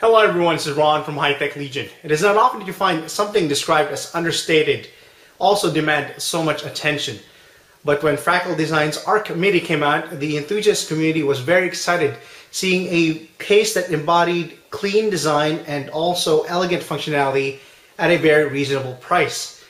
Hello everyone, this is Ron from High Tech Legion. It is not often that you find something described as understated also demand so much attention. But when Fractal Design's Arc Midi came out, the enthusiast community was very excited seeing a case that embodied clean design and also elegant functionality at a very reasonable price.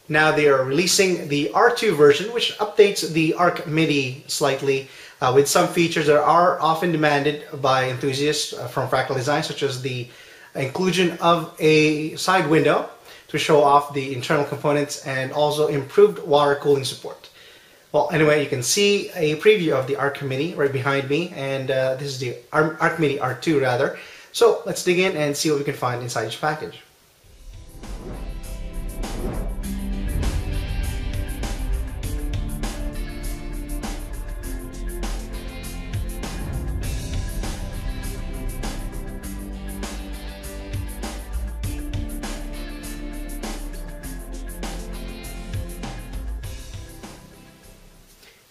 Now they are releasing the R2 version, which updates the Arc Midi slightly with some features that are often demanded by enthusiasts from Fractal Design, such as the inclusion of a side window to show off the internal components and also improved water cooling support. Well, anyway, you can see a preview of the Arc Midi right behind me, and this is the Arc Midi R2 rather. So let's dig in and see what we can find inside each package.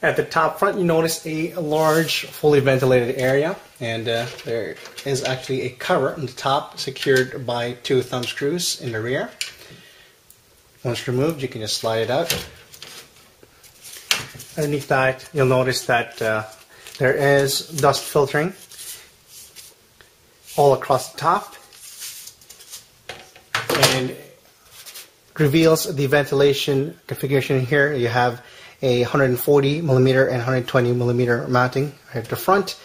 At the top front, you notice a large, fully ventilated area, and there is actually a cover on the top secured by 2 thumb screws in the rear. Once removed, you can just slide it out. Underneath that, you'll notice that there is dust filtering all across the top, and it reveals the ventilation configuration here. You have a 140mm and 120mm mounting at the front,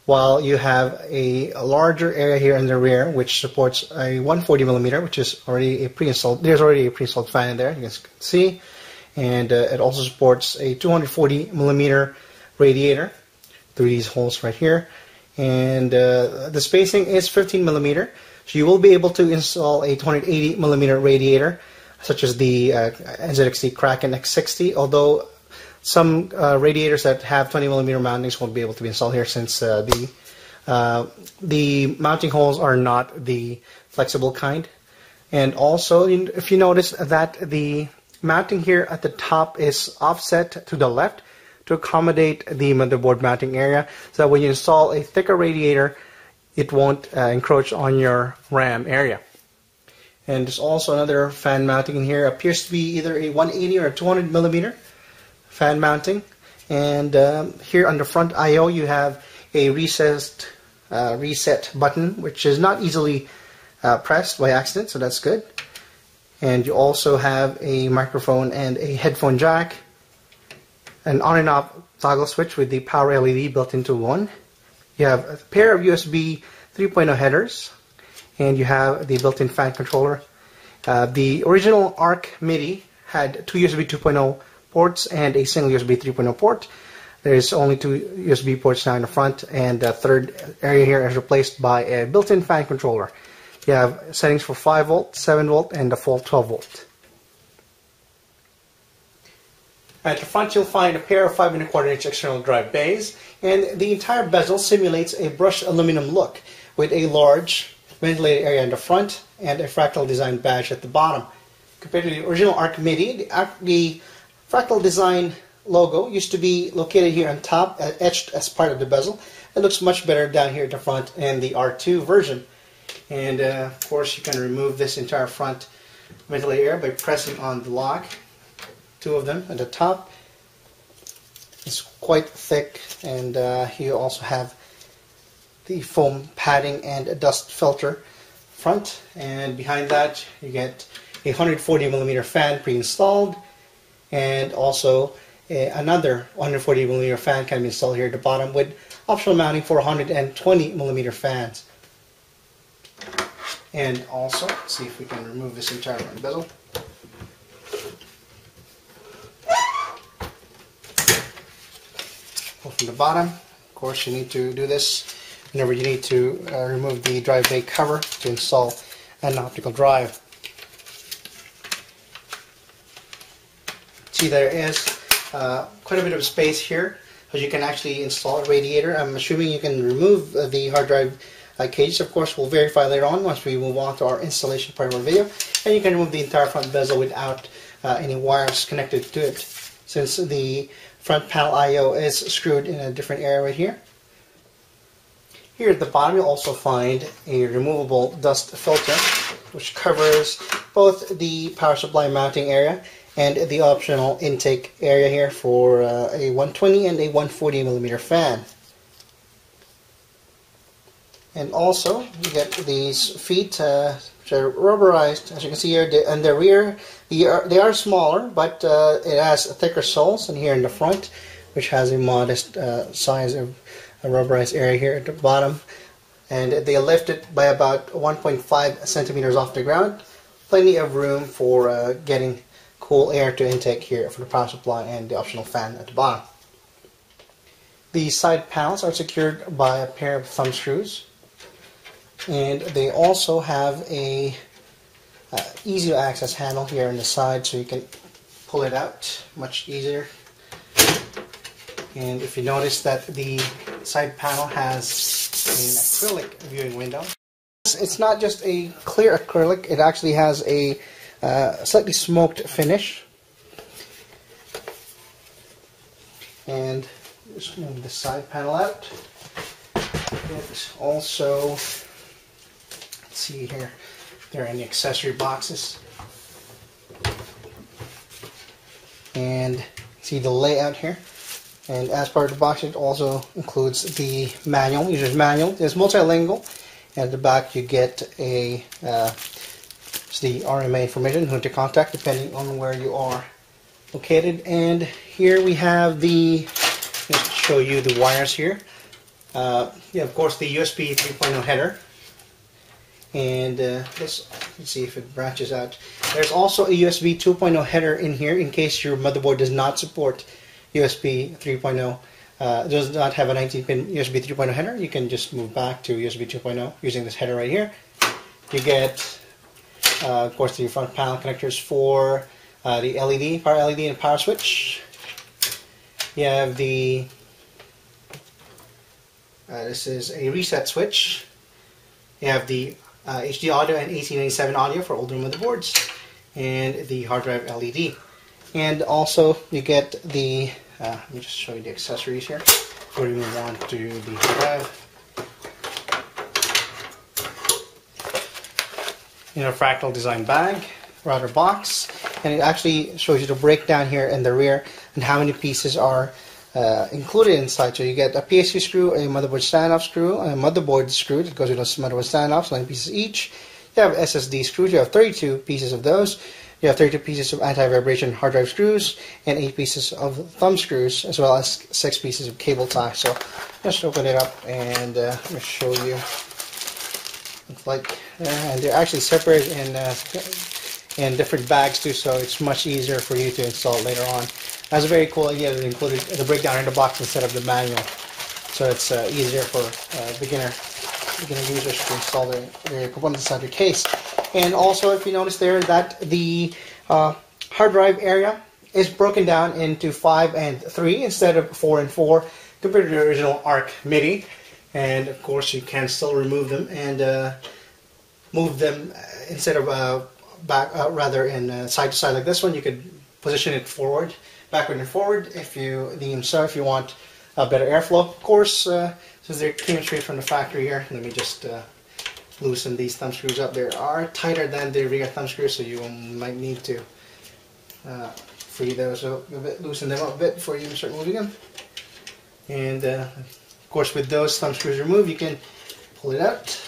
while you have a larger area here in the rear which supports a 140mm, which is already a pre-installed. There's already a pre-installed fan in there, you guys can see, and it also supports a 240mm radiator through these holes right here, and the spacing is 15mm, so you will be able to install a 280mm radiator, such as the NZXT Kraken X60, although some radiators that have 20mm mountings won't be able to be installed here, since the mounting holes are not the flexible kind. And also, if you notice that the mounting here at the top is offset to the left to accommodate the motherboard mounting area, so that when you install a thicker radiator, it won't encroach on your RAM area. And there's also another fan mounting in here. Appears to be either a 180 or a 200mm fan mounting. And here on the front I/O, you have a reset button, which is not easily pressed by accident, so that's good. And you also have a microphone and a headphone jack, an on and off toggle switch with the power LED built into one. You have a pair of USB 3.0 headers, and you have the built-in fan controller. The original Arc Midi had 2 USB 2.0 ports and a single USB 3.0 port. There's only 2 USB ports now in the front, and the third area here is replaced by a built-in fan controller. You have settings for 5 volt, 7 volt, and the full 12 volt. At the front, you'll find a pair of 5 1/4 inch external drive bays, and the entire bezel simulates a brushed aluminum look with a large ventilated area in the front and a Fractal Design badge at the bottom. Compared to the original Arc Midi, the Fractal Design logo used to be located here on top, etched as part of the bezel. It looks much better down here at the front in the R2 version. And of course, you can remove this entire front ventilated area by pressing on the lock. 2 of them at the top. It's quite thick, and you also have the foam padding and a dust filter front, and behind that you get a 140mm fan pre-installed, and also another 140mm fan can be installed here at the bottom with optional mounting for 120mm fans. And also, let's see if we can remove this entire front bezel. From the bottom, of course, you need to do this whenever you need to remove the drive bay cover to install an optical drive. See, there is quite a bit of space here, so you can actually install a radiator. I'm assuming you can remove the hard drive cage. Of course, we'll verify later on once we move on to our installation part of our video. And you can remove the entire front bezel without any wires connected to it, since the front panel I/O is screwed in a different area right here. Here at the bottom you'll also find a removable dust filter which covers both the power supply mounting area and the optional intake area here for a 120 and a 140 millimeter fan. And also you get these feet which are rubberized, as you can see here, and the rear they are smaller, but it has thicker soles, and here in the front, which has a modest size of a rubberized area here at the bottom, and they lift it by about 1.5 centimeters off the ground. Plenty of room for getting cool air to intake here for the power supply and the optional fan at the bottom. The side panels are secured by a pair of thumb screws, and they also have a easy to access handle here on the side, so you can pull it out much easier. And if you notice that the side panel has an acrylic viewing window, it's not just a clear acrylic, it actually has a slightly smoked finish. And just move the side panel out. It also, let's see here, there are any accessory boxes. And see the layout here. And as part of the box, it also includes the manual, user's manual. It's multilingual. And at the back, you get the RMA information, who to contact, depending on where you are located. And here we have let's show you the wires here. Yeah, of course, the USB 3.0 header. And let's see if it branches out. There's also a USB 2.0 header in here in case your motherboard does not support USB 3.0, does not have a 19-pin USB 3.0 header. You can just move back to USB 2.0 using this header right here. You get, of course, the front panel connectors for the LED, power LED and power switch. You have the, this is a reset switch. You have the HD audio and 1897 audio for older motherboards, and the hard drive LED. And also you get the, let me just show you the accessories here before we move on to the hard drive. In a Fractal design bag, router box, and it actually shows you the breakdown here in the rear and how many pieces are included inside. So you get a PSU screw, a motherboard standoff screw, a motherboard screw that goes with a motherboard standoff, 9 pieces each. You have SSD screws, you have 32 pieces of those. You have 32 pieces of anti-vibration hard drive screws and 8 pieces of thumb screws, as well as 6 pieces of cable tie. So just open it up and let me show you. Looks like, and they're actually separated in different bags too, so it's much easier for you to install later on. That's a very cool idea that included the breakdown in the box instead of the manual, so it's easier for beginner users to install their components inside your case. And also, if you notice there that the hard drive area is broken down into 5 and 3 instead of 4 and 4 compared to the original Arc Midi. And of course, you can still remove them and move them instead of rather in side to side like this one. You could position it forward, backward and forward if you deem so. If you want a better airflow, of course, since they came straight from the factory here, let me just loosen these thumb screws up. They are tighter than the rear thumb screws, so you might need to free those up a bit, loosen them up a bit before you start moving them. And of course, with those thumb screws removed, you can pull it out.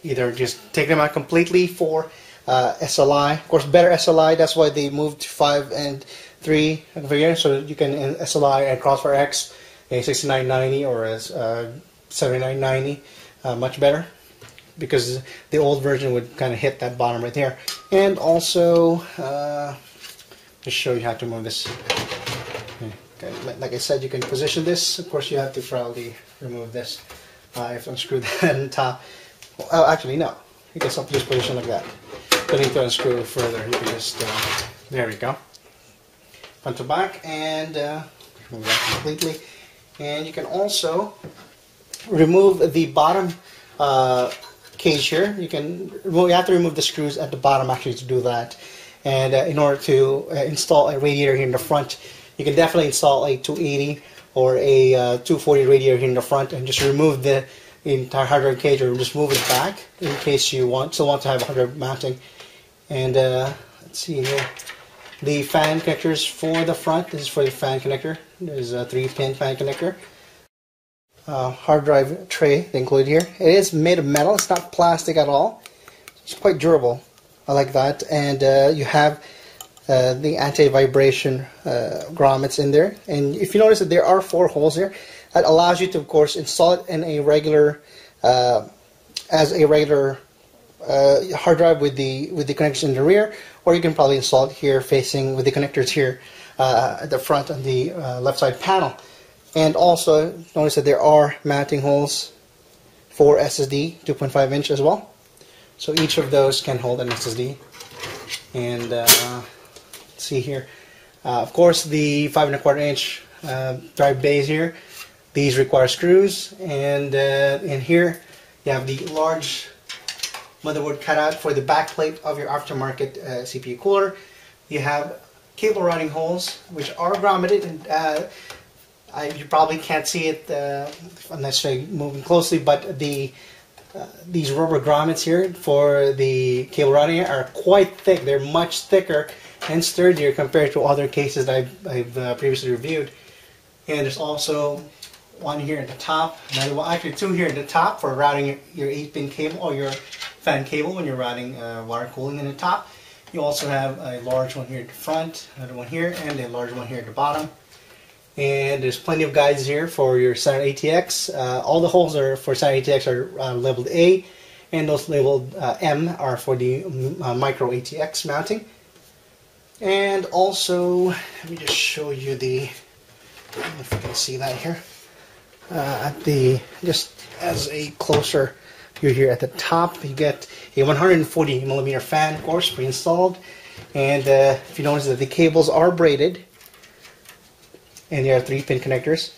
Either just take them out completely for SLI. Of course, better SLI. That's why they moved to 5 and 3 variant, so you can SLI at CrossFireX a 6990 or a 7990 much better, because the old version would kind of hit that bottom right there. And also, just show you how to move this. Okay, like I said, you can position this. Of course, you have to probably remove this. If unscrew that on top. Oh, actually, no. You can simply just position like that. Don't need to unscrew it further. You can just, there we go. Front to back, and remove that completely. And you can also remove the bottom cage here. You have to remove the screws at the bottom actually to do that. And in order to install a radiator here in the front, you can definitely install a 280 or a 240 radiator here in the front, and just remove the entire hard drive cage, or just move it back in case you still want to have hard drive mounting. And let's see here, the fan connectors for the front. This is for the fan connector. There's a 3-pin fan connector. Hard drive tray included here. It is made of metal. It's not plastic at all. It's quite durable. I like that. And you have the anti-vibration grommets in there. And if you notice that there are 4 holes here, that allows you to, of course, install it in a regular, as a regular hard drive with the connectors in the rear, or you can probably install it here facing with the connectors here at the front on the left side panel. And also notice that there are mounting holes for SSD, 2.5 inch as well. So each of those can hold an SSD. And let's see here, of course, the 5 1/4 inch drive bays here. These require screws, and in here you have the large motherboard cutout for the backplate of your aftermarket CPU cooler. You have cable routing holes which are grommeted, and you probably can't see it unless you're moving closely, but these rubber grommets here for the cable routing are quite thick. They're much thicker and sturdier compared to other cases that I've previously reviewed. And there's also one here at the top, another one, actually 2 here at the top for routing your 8-pin cable or your fan cable when you're routing water cooling in the top. You also have a large one here at the front, another one here, and a large one here at the bottom. And there's plenty of guides here for your standard ATX. All the holes are for standard ATX are labeled A, and those labeled M are for the micro ATX mounting. And also, let me just show you if you can see that here. Just as a closer view here at the top, you get a 140mm fan, of course, pre-installed. And if you notice that the cables are braided, and there are 3-pin connectors.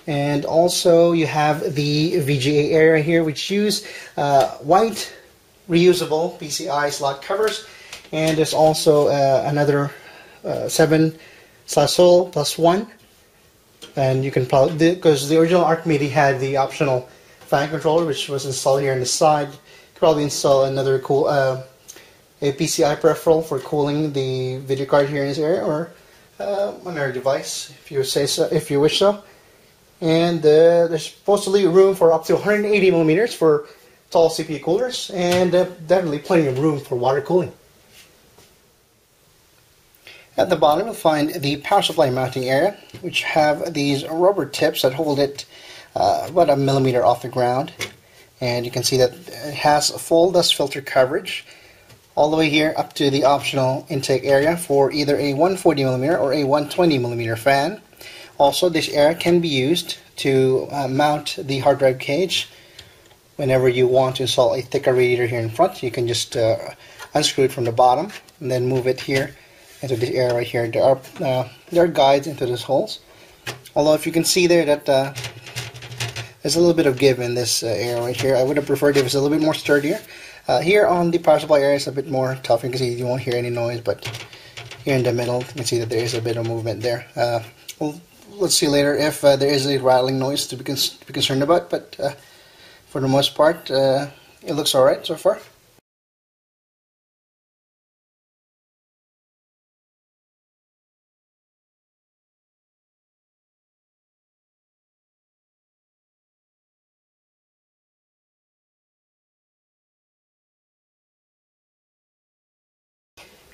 And also you have the VGA area here, which use white reusable PCI slot covers. And there's also another 7/hole plus 1. And you can probably, because the original Arc Midi had the optional fan controller, which was installed here on the side, you could probably install another a PCI peripheral for cooling the video card here in this area, or another device if you say so, if you wish so. And there's supposedly room for up to 180mm for tall CPU coolers, and definitely plenty of room for water cooling. At the bottom you'll find the power supply mounting area, which have these rubber tips that hold it about 1 millimeter off the ground. And you can see that it has a full dust filter coverage all the way here up to the optional intake area for either a 140mm or a 120mm fan. Also, this area can be used to mount the hard drive cage. Whenever you want to install a thicker radiator here in front, you can just unscrew it from the bottom and then move it here into this area right here. There are guides into these holes. Although if you can see there that there's a little bit of give in this area right here. I would have preferred if it was a little bit more sturdier. Here on the power supply area, it's a bit more tough. You can see you won't hear any noise, but here in the middle, you can see that there is a bit of movement there. Well, let's see later if there is a rattling noise to be concerned about, but for the most part, it looks alright so far.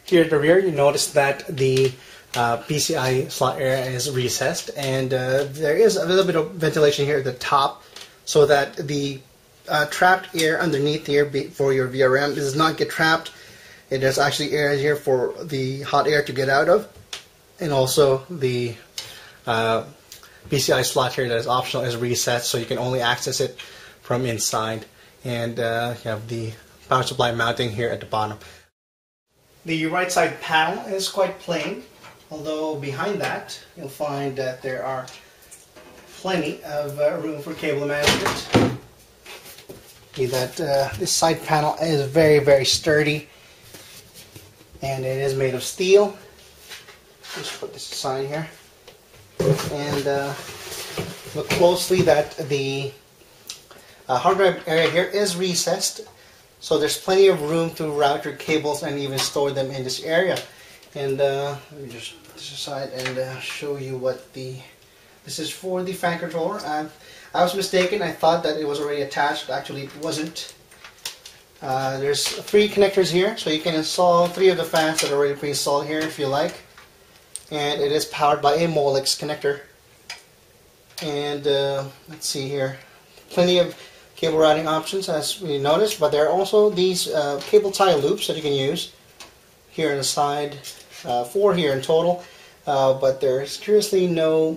Here at the rear, you notice that the PCI slot area is recessed, and there is a little bit of ventilation here at the top so that the trapped air underneath here for your VRM does not get trapped. It is actually air here for the hot air to get out of, and also the PCI slot here that is optional is recessed, so you can only access it from inside. And you have the power supply mounting here at the bottom. The right side panel is quite plain, although behind that you'll find that there are plenty of room for cable management. See that this side panel is very, very sturdy, and it is made of steel. Just put this aside here. And look closely that the hard drive area here is recessed, so there's plenty of room to route your cables and even store them in this area. And let me just put this aside and show you what this is for the fan controller. I was mistaken. I thought that it was already attached, but actually it wasn't. There's 3 connectors here, so you can install 3 of the fans that are already pre-installed here if you like. And it is powered by a Molex connector. And let's see here, plenty of cable routing options as we noticed, but there are also these cable tie loops that you can use here on the side, 4 here in total, but there's curiously no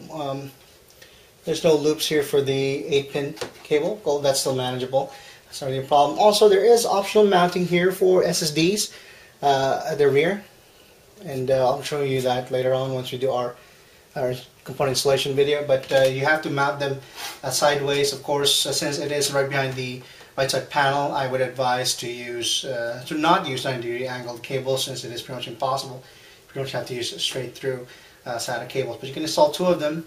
there's no loops here for the 8-pin cable. Well, that's still manageable. That's not really a problem. Also, there is optional mounting here for SSDs at the rear, and I'll show you that later on once we do our component installation video. But you have to mount them sideways, of course, since it is right behind the right side panel. I would advise to not use 90-degree angled cables, since it is pretty much impossible. You pretty much have to use straight through SATA cables. But you can install 2 of them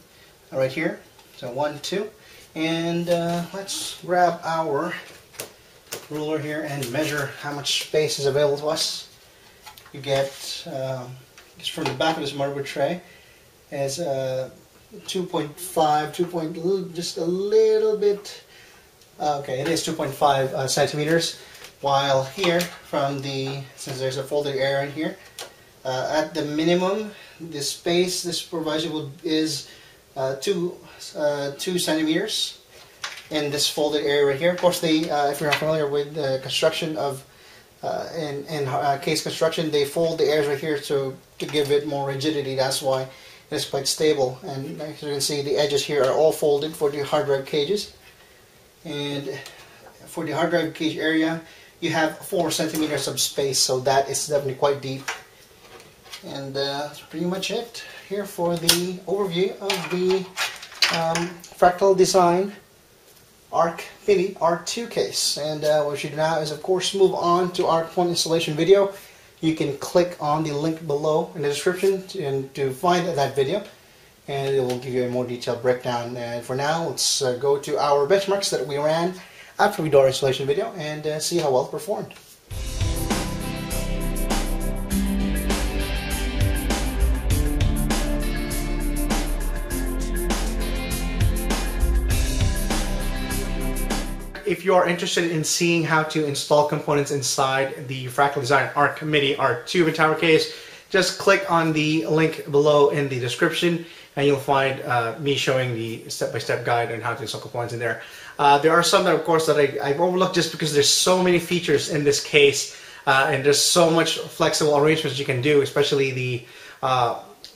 right here. So 1, 2, and let's grab our ruler here and measure how much space is available to us. You get just from the back of this motherboard tray is 2.5, just a little bit. Okay, it is 2.5 centimeters. While here, since there's a folded area in here, at the minimum, the space this provides you is 2 centimeters in this folded area right here. Of course, if you're not familiar with the construction of in case construction, they fold the areas right here to give it more rigidity. That's why it is quite stable. And as you can see, the edges here are all folded for the hard drive cages. And for the hard drive cage area, you have 4 centimeters of space, so that is definitely quite deep. And that's pretty much it here for the overview of the Fractal design Arc Midi R2 case. And what we should do now is, of course, move on to our component installation video. You can click on the link below in the description to find that video, and it will give you a more detailed breakdown. And for now, let's go to our benchmarks that we ran after we do our installation video and see how well it performed. If you are interested in seeing how to install components inside the Fractal Design Arc Midi R2 tower case, just click on the link below in the description and you'll find me showing the step-by-step guide on how to install components in there. There are some that, of course, that I've overlooked just because there's so many features in this case and there's so much flexible arrangements you can do, especially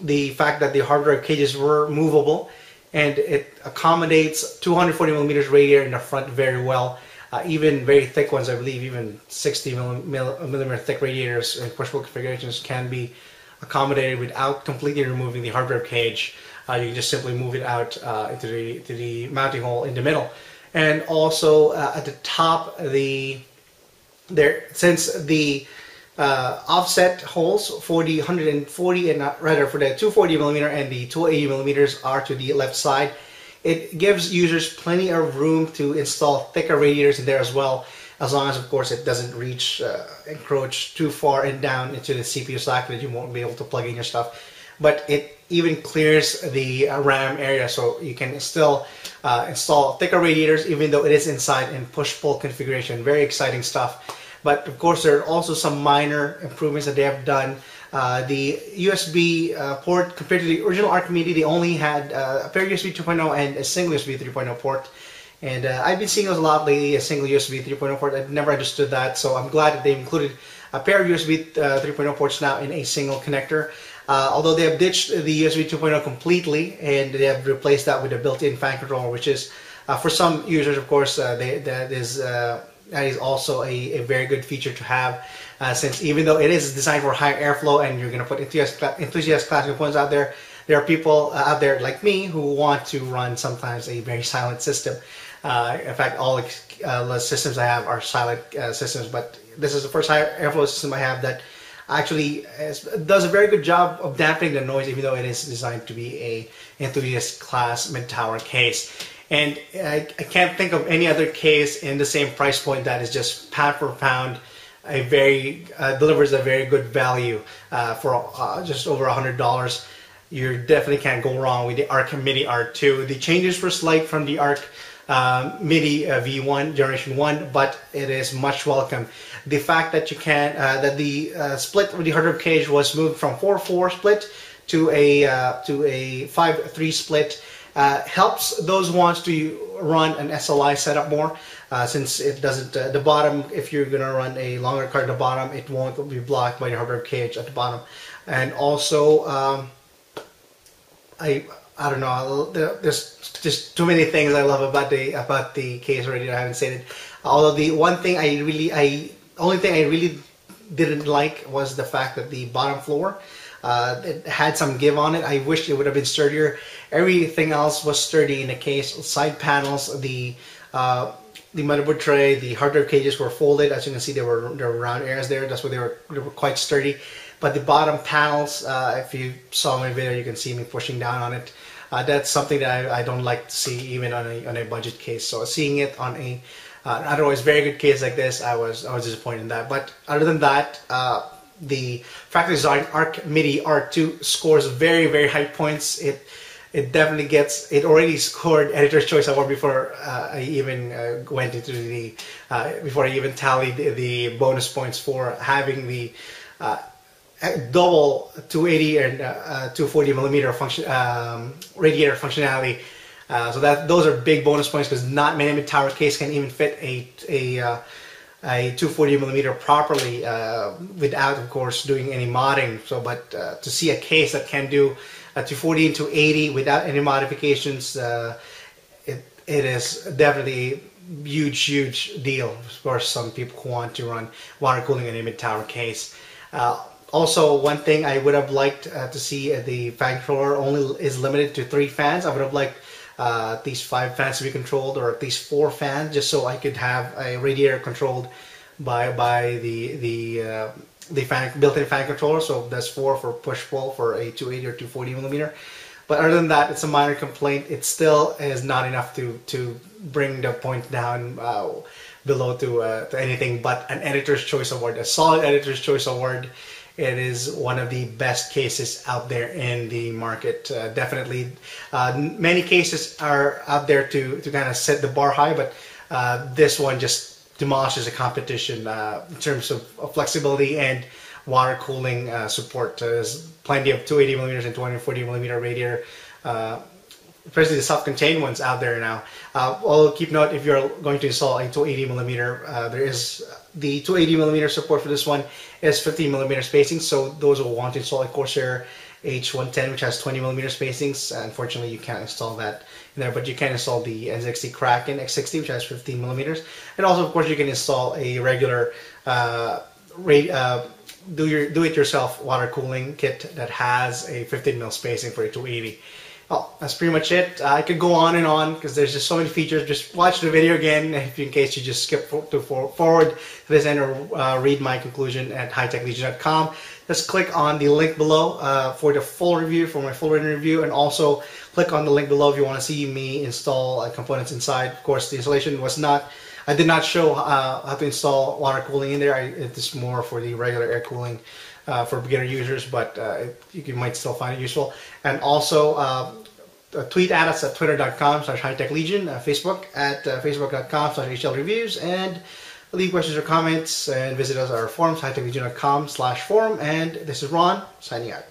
the fact that the hard drive cages were movable. And it accommodates 240 millimeters radiator in the front very well. Even very thick ones, I believe, even 60 millimeter thick radiators in push-pull configurations can be accommodated without completely removing the hard drive cage. You can just simply move it out into the mounting hole in the middle. And also at the top, since the offset holes for the 140 and rather for the 240 millimeter and the 280 millimeters are to the left side. It gives users plenty of room to install thicker radiators in there as well, as long as, of course, it doesn't encroach too far and down into the CPU slack that you won't be able to plug in your stuff. But it even clears the RAM area, so you can still install thicker radiators even though it is inside in push-pull configuration. Very exciting stuff. But of course, there are also some minor improvements that they have done. The USB port, compared to the original Arc Midi, they only had a pair USB 2.0 and a single USB 3.0 port. And I've been seeing those a lot lately, a single USB 3.0 port. I've never understood that, so I'm glad that they included a pair of USB 3.0 ports now in a single connector. Although they have ditched the USB 2.0 completely, and they have replaced that with a built-in fan controller, which is, for some users, of course, that is also a very good feature to have, since even though it is designed for higher airflow and you're going to put enthusiast class components out there, there are people out there like me who want to run sometimes a very silent system. In fact, all the systems I have are silent systems, but this is the first higher airflow system I have that actually does a very good job of dampening the noise, even though it is designed to be a enthusiast class mid-tower case. And I can't think of any other case in the same price point that is just pound for pound delivers a very good value for just over $100. You definitely can't go wrong with the Arc Midi R2. The changes were slight from the Arc Midi V1 Generation 1, but it is much welcome. The fact that you can that the split with the hard drive cage was moved from 4-4 split to a 5-3 split helps those who wants to run an SLI setup more, since it doesn't the bottom, if you're gonna run a longer card at the bottom, it won't be blocked by the hard drive cage at the bottom. And also I don't know, there's just too many things I love about the case already that I haven't stated. Although the only thing I really didn't like was the fact that the bottom floor, it had some give on it. I wish it would have been sturdier. Everything else was sturdy in the case. Side panels, the motherboard tray, the hard drive cages were folded. As you can see, there were round areas there. That's why they were quite sturdy. But the bottom panels, if you saw my video, you can see me pushing down on it. That's something that I don't like to see even on a budget case. So seeing it on a otherwise very good case like this, I was disappointed in that. But other than that, the Fractal Design Arc Midi R2 scores very high points. It definitely gets. It already scored Editor's Choice Award before I even went into the before I even tallied the bonus points for having the double 280 and 240 millimeter radiator functionality. So those are big bonus points, because not many mid-tower case can even fit a 240 millimeter properly without, of course, doing any modding. So, but to see a case that can do a 240 into 80 without any modifications, it is definitely a huge deal for some people who want to run water cooling in a mid-tower case. Also, one thing I would have liked to see, the fan controller only is limited to 3 fans. I would have liked at least 5 fans to be controlled, or at least 4 fans, just so I could have a radiator controlled by the built-in fan controller. So that's 4 for push-pull for a 280 or 240 millimeter. But other than that, it's a minor complaint. It still is not enough to bring the point down below to anything but an Editor's Choice Award, a solid Editor's Choice Award. It is one of the best cases out there in the market. Definitely, many cases are out there to kind of set the bar high, but this one just demolishes the competition in terms of flexibility and water cooling support. There's plenty of 280 millimeters and 240 millimeter radiator, especially the self-contained ones out there now. Although keep note, if you're going to install a 280 millimeter, there is the 280 millimeter support for this one is 15 millimeter spacing. So those who want to install a Corsair H110, which has 20 millimeter spacings, unfortunately you can't install that in there, but you can install the N60 Kraken X60, which has 15 millimeters. And also, of course, you can install a regular do-it-yourself water cooling kit that has a 15 mil spacing for a 280. Well, that's pretty much it. I could go on and on because there's just so many features. Just watch the video again in case you just skip forward to this end, or read my conclusion at hightechlegion.com. Just click on the link below for the full review, for my full written review, and also click on the link below if you want to see me install components inside. Of course, the installation was not, I did not show how to install water cooling in there. It is more for the regular air cooling for beginner users, but you might still find it useful. And also tweet at us at twitter.com/hightechlegion, Facebook at facebook.com/hlreviews, and leave questions or comments, and visit us at our forums, hightechlegion.com/forum. And this is Ron, signing out.